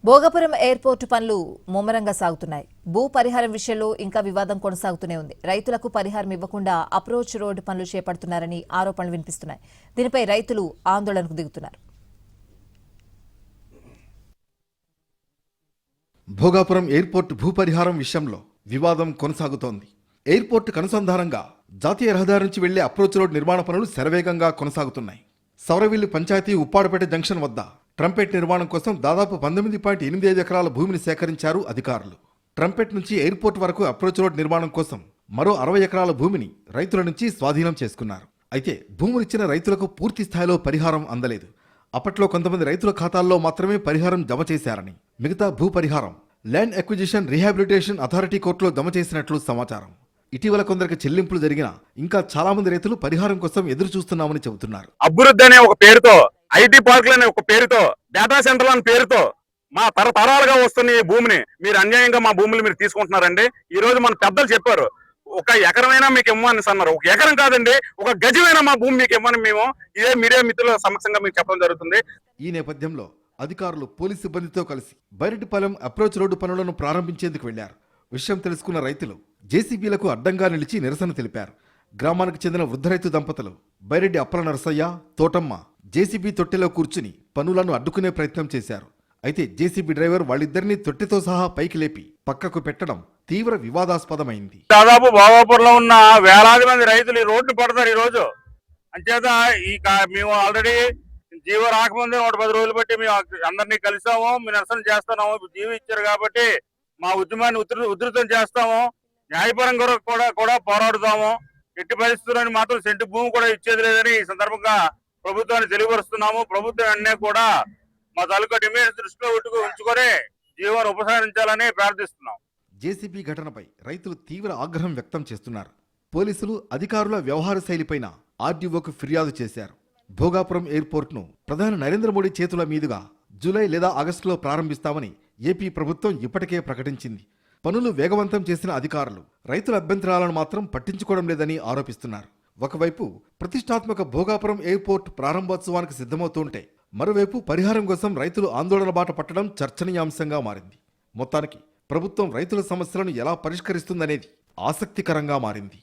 Bhogapuram airport పనులు ముమ్మరంగా సాగుతున్నాయి. భూ పరిహారం విషయంలో ఇంకా వివాదం కొనసాగుతూనే ఉంది. రైతులకు పరిహారం ఇవ్వకుండా అప్రోచ్ రోడ్డు పనులు చేపడుతున్నారని ఆరోపణలు వినిపిస్తున్నాయి. దీనిపై రైతులు ఆందోళనకు దిగుతున్నారు. భోగాపురం ఎయిర్పోర్టు భూ పరిహారం విషయంలో వివాదం కొనసాగుతోంది. ఎయిర్పోర్టుకు అనుసంధానంగా జాతీయ రహదారి నుంచి వెళ్లే అప్రోచ్ రోడ్ నిర్మాణ పనులు శరవేగంగా కొనసాగుతున్నాయి. సౌరవిల్లు పంచాయతీ ఉప్పాడపేట జంక్షన్ వద్ద ట్రంపెట్ నిర్మాణం కోసం దాదాపు 19.85 ఎకరాల భూమిని సేకరించారు అధికారులు. ట్రంపెట్ నుంచి ఎయిర్పోర్ట్ వరకు అప్రోచ్ రోడ్ నిర్మాణం కోసం మరో 60 ఎకరాల భూమిని రైతుల నుంచి స్వాధీనం చేసుకున్నారు. అయితే భూములిచ్చిన రైతులకు పూర్తి స్థాయిలో పరిహారం అందలేదు. అప్పట్లో కొంతమంది రైతుల ఖాతాల్లో మాత్రమే పరిహారం జమ చేశారని, మిగతా భూ పరిహారం ల్యాండ్ అక్విజిషన్ రీహాబిలిటేషన్ అథారిటీ కోర్టులో జమ చేసినట్లు సమాచారం. ఇటీవల కొందరికి చెల్లింపులు జరిగినా ఇంకా చాలా మంది రైతులు పరిహారం కోసం ఎదురు చూస్తున్నామని చెబుతున్నారు. అభివృద్ధి అనే ఒక పేరుతో, ఐటీ పార్కులు అనే ఒక పేరుతో, డేటా సెంటర్లు అనే పేరుతో మా తరతరాలుగా వస్తున్న ఈ భూమిని మీరు అన్యాయంగా మా భూములు మీరు తీసుకుంటున్నారండి. ఈ రోజు మన పెద్దలు చెప్పారు, ఒక ఎకరమైనా మీకు ఇవ్వమని అన్నారు. ఒక ఎకరం కాదండి, ఒక గజమైనా మా భూమి మీకు ఇవ్వమని మేము ఇదే మీడియా మిత్రుల సమక్షంగా మీకు చెప్పడం జరుగుతుంది. ఈ నేపథ్యంలో అధికారులు పోలీసు సిబ్బందితో కలిసి బైరెడ్డిపాలెం అప్రోచ్ రోడ్డు పనులను ప్రారంభించేందుకు వెళ్లారు. విషయం తెలుసుకున్న రైతులు జేసీబీలకు అడ్డంగా నిలిచి నిరసన తెలిపారు. గ్రామానికి చెందిన వృద్ధ రైతు దంపతులు బైరెడ్డి అప్పల నరసయ్య, తోటమ్మ జేసీబీ తొట్టెలో కూర్చుని పనులను అడ్డుకునే ప్రయత్నం చేశారు. అయితే జేసీబీ డ్రైవర్ వాళ్ళిద్దరినీ తొట్టెతో సహా పైకి లేపి పక్కకు పెట్టడం తీవ్ర వివాదాస్పదమైంది. దాదాపు భోగాపురంలో ఉన్న వేలాది మంది రైతులు ఈ రోడ్డు పడతారు ఈ రోజు. అంచేత మేము ఆల్రెడీ జీవో రాకముందే 110 రోజులు బట్టి మేము అందరినీ కలిసాము, మేము నిరసన చేస్తున్నాము. జీవో ఇచ్చారు కాబట్టి మా ఉద్యమాన్ని ఉధృతం చేస్తాము, న్యాయపరంగా కూడా పోరాడుతాము. ఎట్టి పరిస్థితుల్లోని మాత్రం సెంటు భూమి కూడా ఇచ్చేది లేదని ఈ సందర్భంగా ప్రభుత్వాన్ని తెలియపరుస్తున్నాము. ప్రభుత్వం అన్నీ కూడా మా తాలూకా డిమాండ్స్ దృష్టిలో ఉంచుకొని జీవోను ఉపసంహరించాలని ప్రార్థిస్తున్నాం. జేసీబీ ఘటనపై రైతులు తీవ్ర ఆగ్రహం వ్యక్తం చేస్తున్నారు. పోలీసులు అధికారుల వ్యవహార శైలిపైన ఆర్డీఓకు ఫిర్యాదు చేశారు. భోగాపురం ఎయిర్పోర్ట్ను ప్రధాని నరేంద్ర మోడీ చేతుల మీదుగా జూలై లేదా ఆగస్టులో ప్రారంభిస్తామని ఏపీ ప్రభుత్వం ఇప్పటికే ప్రకటించింది. పనులు వేగవంతం చేసిన అధికారులు రైతుల అభ్యంతరాలను మాత్రం పట్టించుకోవడం లేదని ఆరోపిస్తున్నారు. ఒకవైపు ప్రతిష్టాత్మక భోగాపురం ఎయిర్పోర్ట్ ప్రారంభోత్సవానికి సిద్ధమవుతుంటే, మరోవైపు పరిహారం కోసం రైతులు ఆందోళన బాట పట్టడం చర్చనీయాంశంగా మారింది. మొత్తానికి ప్రభుత్వం రైతుల సమస్యలను ఎలా పరిష్కరిస్తుందనేది ఆసక్తికరంగా మారింది.